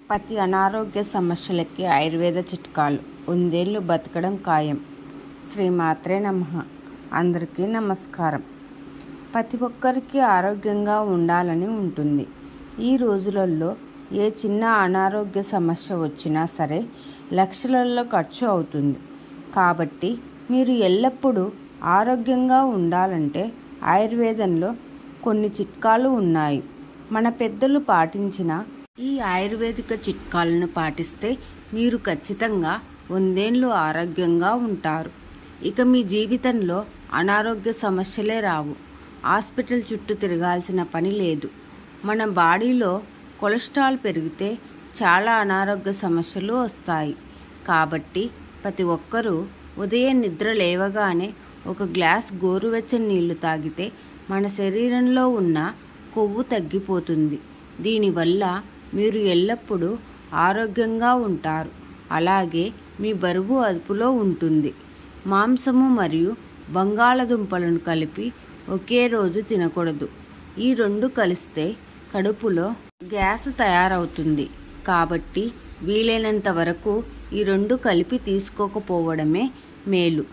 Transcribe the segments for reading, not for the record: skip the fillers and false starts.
ప్రతి అనారోగ్య సమస్యలకి ఆయుర్వేద చిట్కాలు. వందేళ్ళు బతకడం ఖాయం. శ్రీమాత్రే నమః. అందరికీ నమస్కారం. ప్రతి ఒక్కరికి ఆరోగ్యంగా ఉండాలని ఉంటుంది. ఈ రోజులలో ఏ చిన్న అనారోగ్య సమస్య వచ్చినా సరే లక్షలలో ఖర్చు అవుతుంది. కాబట్టి మీరు ఎల్లప్పుడూ ఆరోగ్యంగా ఉండాలంటే ఆయుర్వేదంలో కొన్ని చిట్కాలు ఉన్నాయి. మన పెద్దలు పాటించిన ఈ ఆయుర్వేదిక చిట్కాలను పాటిస్తే మీరు ఖచ్చితంగా 100 ఏళ్ళు ఆరోగ్యంగా ఉంటారు. ఇక మీ జీవితంలో అనారోగ్య సమస్యలే రావు. హాస్పిటల్ చుట్టూ తిరగాల్సిన పని లేదు. మన బాడీలో కొలెస్ట్రాల్ పెరిగితే చాలా అనారోగ్య సమస్యలు వస్తాయి. కాబట్టి ప్రతి ఒక్కరూ ఉదయం నిద్ర లేవగానే ఒక గ్లాస్ గోరువెచ్చని నీళ్లు తాగితే మన శరీరంలో ఉన్న కొవ్వు తగ్గిపోతుంది. దీనివల్ల మీరు ఎల్లప్పుడూ ఆరోగ్యంగా ఉంటారు. అలాగే మీ బరువు అదుపులో ఉంటుంది. మాంసము మరియు బంగాళదుంపలను కలిపి ఒకే రోజు తినకూడదు. ఈ రెండు కలిస్తే కడుపులో గ్యాస్ తయారవుతుంది. కాబట్టి వీలైనంత వరకు ఈ రెండు కలిపి తీసుకోకపోవడమే మేలు.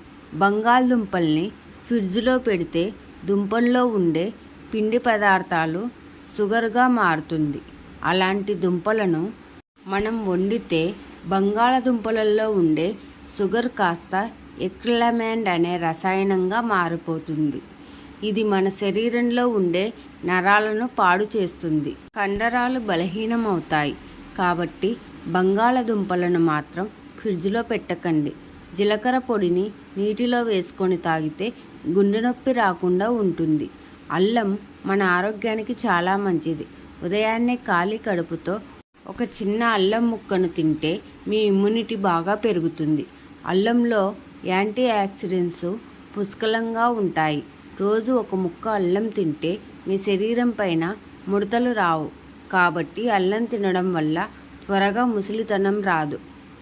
బంగాళదుంపల్ని ఫ్రిడ్జ్లో పెడితే దుంపల్లో ఉండే పిండి పదార్థాలు షుగర్గా మారుతుంది. అలాంటి దుంపలను మనం వండితే బంగాళదుంపలలో ఉండే షుగర్ కాస్త ఎక్రిలమైడ్ అనే రసాయనంగా మారిపోతుంది. ఇది మన శరీరంలో ఉండే నరాలను పాడు చేస్తుంది. కండరాలు బలహీనమవుతాయి. కాబట్టి బంగాళదుంపలను మాత్రం ఫ్రిడ్జ్లో పెట్టకండి. జీలకర్ర పొడిని నీటిలో వేసుకొని తాగితే గుండె నొప్పి రాకుండా ఉంటుంది. అల్లం మన ఆరోగ్యానికి చాలా మంచిది. ఉదయాన్నే ఖాళీ కడుపుతో ఒక చిన్న అల్లం ముక్కను తింటే మీ ఇమ్యూనిటీ బాగా పెరుగుతుంది. అల్లంలో యాంటీ ఆక్సిడెంట్స్ పుష్కలంగా ఉంటాయి. రోజు ఒక ముక్క అల్లం తింటే మీ శరీరం పైన ముడతలు రావు. కాబట్టి అల్లం తినడం వల్ల త్వరగా ముసలితనం రాదు.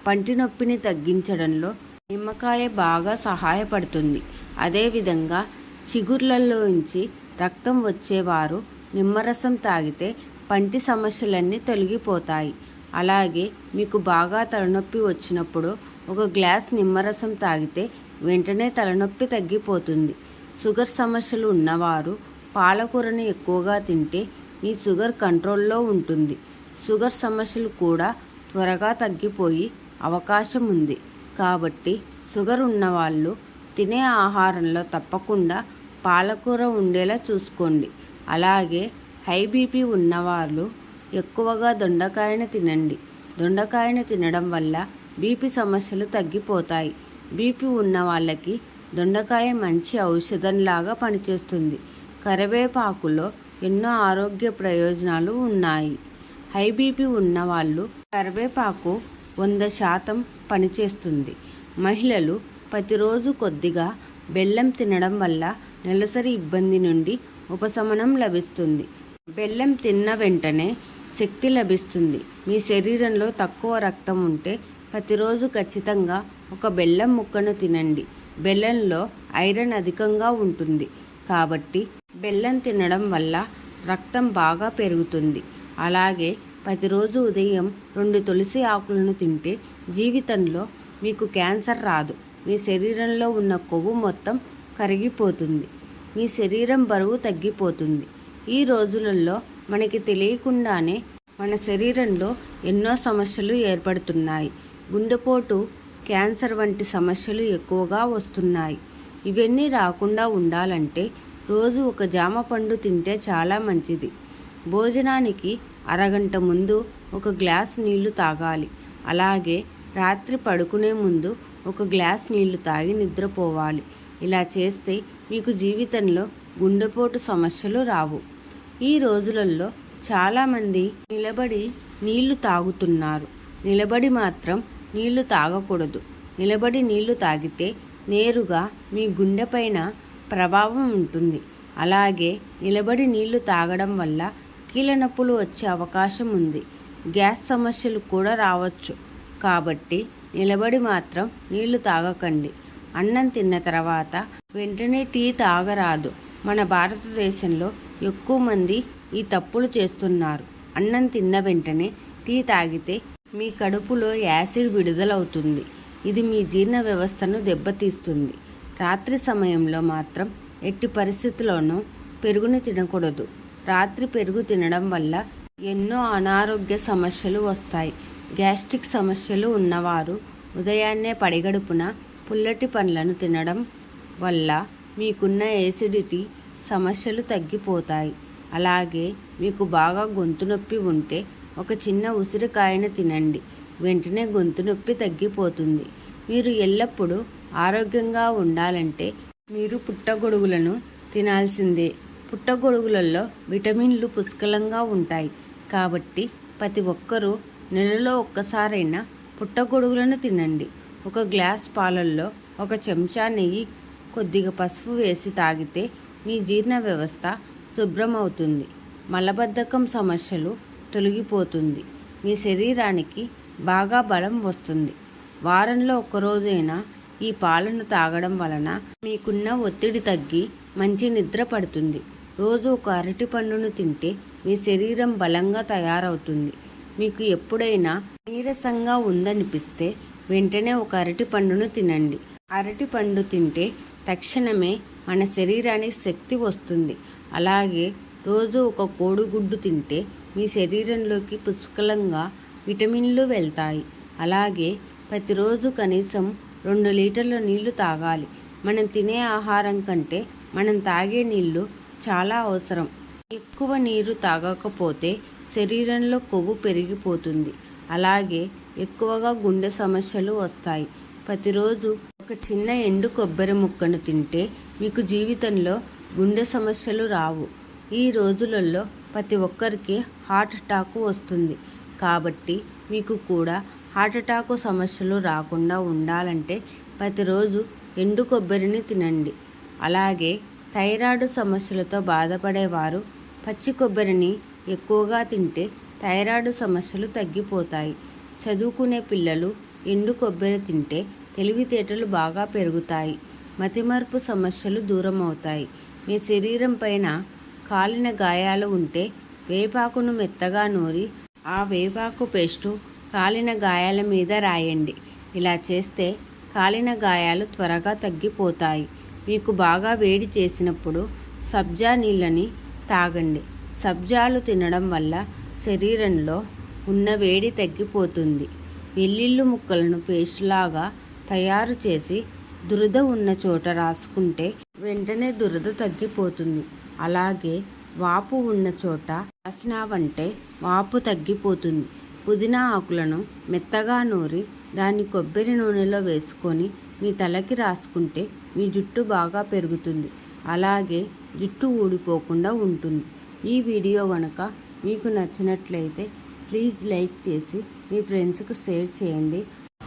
పంటి నొప్పిని తగ్గించడంలో నిమ్మకాయ బాగా సహాయపడుతుంది. అదేవిధంగా చిగుర్లలోంచి రక్తం వచ్చేవారు నిమ్మరసం తాగితే పంటి సమస్యలన్నీ తొలగిపోతాయి. అలాగే మీకు బాగా తలనొప్పి వచ్చినప్పుడు ఒక గ్లాస్ నిమ్మరసం తాగితే వెంటనే తలనొప్పి తగ్గిపోతుంది. షుగర్ సమస్యలు ఉన్నవారు పాలకూరని ఎక్కువగా తింటే మీ షుగర్ కంట్రోల్లో ఉంటుంది. షుగర్ సమస్యలు కూడా త్వరగా తగ్గిపోయి అవకాశం ఉంది. కాబట్టి షుగర్ ఉన్నవాళ్ళు తినే ఆహారంలో తప్పకుండా పాలకూర ఉండేలా చూసుకోండి. అలాగే హై బీపీ ఉన్నవాళ్ళు ఎక్కువగా దొండకాయను తినండి. దొండకాయను తినడం వల్ల బీపీ సమస్యలు తగ్గిపోతాయి. బీపీ ఉన్న వాళ్ళకి దొండకాయ మంచి ఔషధంలాగా పనిచేస్తుంది. కరివేపాకులో ఎన్నో ఆరోగ్య ప్రయోజనాలు ఉన్నాయి. హై బీపీ ఉన్నవాళ్ళు కరివేపాకు 100% పనిచేస్తుంది. మహిళలు ప్రతిరోజు కొద్దిగా బెల్లం తినడం వల్ల నెలసరి ఇబ్బంది నుండి ఉపశమనం లభిస్తుంది. బెల్లం తిన్న వెంటనే శక్తి లభిస్తుంది. మీ శరీరంలో తక్కువ రక్తం ఉంటే ప్రతిరోజు ఖచ్చితంగా ఒక బెల్లం ముక్కను తినండి. బెల్లంలో ఐరన్ అధికంగా ఉంటుంది. కాబట్టి బెల్లం తినడం వల్ల రక్తం బాగా పెరుగుతుంది. అలాగే ప్రతిరోజు ఉదయం 2 తులసి ఆకులను తింటే జీవితంలో మీకు క్యాన్సర్ రాదు. మీ శరీరంలో ఉన్న కొవ్వు మొత్తం కరిగిపోతుంది. మీ శరీరం బరువు తగ్గిపోతుంది. ఈ రోజులలో మనకి తెలియకుండానే మన శరీరంలో ఎన్నో సమస్యలు ఏర్పడుతున్నాయి. గుండెపోటు, క్యాన్సర్ వంటి సమస్యలు ఎక్కువగా వస్తున్నాయి. ఇవన్నీ రాకుండా ఉండాలంటే రోజు ఒక జామ పండు తింటే చాలా మంచిది. భోజనానికి అరగంట ముందు ఒక గ్లాస్ నీళ్లు తాగాలి. అలాగే రాత్రి పడుకునే ముందు ఒక గ్లాస్ నీళ్లు తాగి నిద్రపోవాలి. ఇలా చేస్తే మీకు జీవితంలో గుండెపోటు సమస్యలు రావు. ఈ రోజులలో చాలామంది నిలబడి నీళ్లు తాగుతున్నారు. నిలబడి మాత్రం నీళ్లు తాగకూడదు. నిలబడి నీళ్లు తాగితే నేరుగా మీ గుండె పైన ప్రభావం ఉంటుంది. అలాగే నిలబడి నీళ్లు తాగడం వల్ల కీళ్ళ నొప్పులు వచ్చే అవకాశం ఉంది. గ్యాస్ సమస్యలు కూడా రావచ్చు. కాబట్టి నిలబడి మాత్రం నీళ్లు తాగకండి. అన్నం తిన్న తర్వాత వెంటనే టీ తాగరాదు. మన భారతదేశంలో ఎక్కువ మంది ఈ తప్పులు చేస్తున్నారు. అన్నం తిన్న వెంటనే టీ తాగితే మీ కడుపులో యాసిడ్ విడుదలవుతుంది. ఇది మీ జీర్ణ వ్యవస్థను దెబ్బతీస్తుంది. రాత్రి సమయంలో మాత్రం ఎట్టి పరిస్థితుల్లోనూ పెరుగుని తినకూడదు. రాత్రి పెరుగు తినడం వల్ల ఎన్నో అనారోగ్య సమస్యలు వస్తాయి. గ్యాస్ట్రిక్ సమస్యలు ఉన్నవారు ఉదయాన్నే పడిగడుపున పుల్లటి పండ్లను తినడం వల్ల మీకున్న ఎసిడిటీ సమస్యలు తగ్గిపోతాయి. అలాగే మీకు బాగా గొంతు నొప్పి ఉంటే ఒక చిన్న ఉసిరికాయను తినండి. వెంటనే గొంతు నొప్పి తగ్గిపోతుంది. మీరు ఎల్లప్పుడూ ఆరోగ్యంగా ఉండాలంటే మీరు పుట్టగొడుగులను తినాల్సిందే. పుట్టగొడుగులలో విటమిన్లు పుష్కలంగా ఉంటాయి. కాబట్టి ప్రతి ఒక్కరూ నెలలో ఒక్కసారైనా పుట్టగొడుగులను తినండి. ఒక గ్లాస్ పాలల్లో ఒక చెంచా నెయ్యి, కొద్దిగా పసుపు వేసి తాగితే మీ జీర్ణ వ్యవస్థ శుభ్రమవుతుంది. మలబద్ధకం సమస్యలు తొలగిపోతుంది. మీ శరీరానికి బాగా బలం వస్తుంది. వారంలో ఒక్కరోజైనా ఈ పాలను తాగడం వలన మీకున్న ఒత్తిడి తగ్గి మంచి నిద్ర పడుతుంది. రోజు ఒక అరటి పండును తింటే మీ శరీరం బలంగా తయారవుతుంది. మీకు ఎప్పుడైనా నీరసంగా ఉందనిపిస్తే వెంటనే ఒక అరటి పండును తినండి. అరటి పండు తింటే తక్షణమే మన శరీరానికి శక్తి వస్తుంది. అలాగే రోజు ఒక కోడిగుడ్డు తింటే మీ శరీరంలోకి పుష్కలంగా విటమిన్లు వెళ్తాయి. అలాగే ప్రతిరోజు కనీసం 2 లీటర్ల నీళ్లు తాగాలి. మనం తినే ఆహారం కంటే మనం తాగే నీళ్లు చాలా అవసరం. ఎక్కువ నీరు తాగకపోతే శరీరంలో కొవ్వు పెరిగిపోతుంది. అలాగే ఎక్కువగా గుండె సమస్యలు వస్తాయి. ప్రతిరోజు ఒక చిన్న ఎండు కొబ్బరి ముక్కను తింటే మీకు జీవితంలో గుండె సమస్యలు రావు. ఈ రోజులలో ప్రతి ఒక్కరికి హార్ట్ అటాక్ వస్తుంది. కాబట్టి మీకు కూడా హార్ట్ అటాక్ సమస్యలు రాకుండా ఉండాలంటే ప్రతిరోజు ఎండు కొబ్బరిని తినండి. అలాగే థైరాయిడ్ సమస్యలతో బాధపడేవారు పచ్చి కొబ్బరిని ఎక్కువగా తింటే థైరాయిడ్ సమస్యలు తగ్గిపోతాయి. చదువుకునే పిల్లలు ఎండు కొబ్బరి తింటే తెలివితేటలు బాగా పెరుగుతాయి. మతిమరుపు సమస్యలు దూరం అవుతాయి. మీ శరీరం పైన కాలిన గాయాలు ఉంటే వేపాకును మెత్తగా నూరి ఆ వేపాకు పేస్టు కాలిన గాయాల మీద రాయండి. ఇలా చేస్తే కాలిన గాయాలు త్వరగా తగ్గిపోతాయి. మీకు బాగా వేడి చేసినప్పుడు సబ్జా నీళ్ళని తాగండి. సబ్జాలు తినడం వల్ల శరీరంలో ఉన్న వేడి తగ్గిపోతుంది. వెల్లుల్లి ముక్కలను పేస్ట్ లాగా తయారు చేసి దురద ఉన్న చోట రాసుకుంటే వెంటనే దురద తగ్గిపోతుంది. అలాగే వాపు ఉన్న చోట రాసినావంటే వాపు తగ్గిపోతుంది. పుదీనా ఆకులను మెత్తగా నూరి దాన్ని కొబ్బరి నూనెలో వేసుకొని మీ తలకి రాసుకుంటే మీ జుట్టు బాగా పెరుగుతుంది. అలాగే జుట్టు ఊడిపోకుండా ఉంటుంది. ఈ వీడియో కనుక మీకు నచ్చినట్లయితే ప్లీజ్ లైక్ చేసి మీ ఫ్రెండ్స్కి షేర్ చేయండి.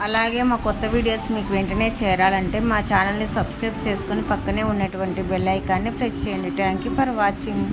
అలాగే మా కొత్త వీడియోస్ మీకు వెంటనే చేరాలంటే మా ఛానల్ని సబ్స్క్రైబ్ చేసుకొని పక్కనే ఉన్నటువంటి బెల్ ఐకాన్ని ప్రెస్ చేయండి. Thank you for watching.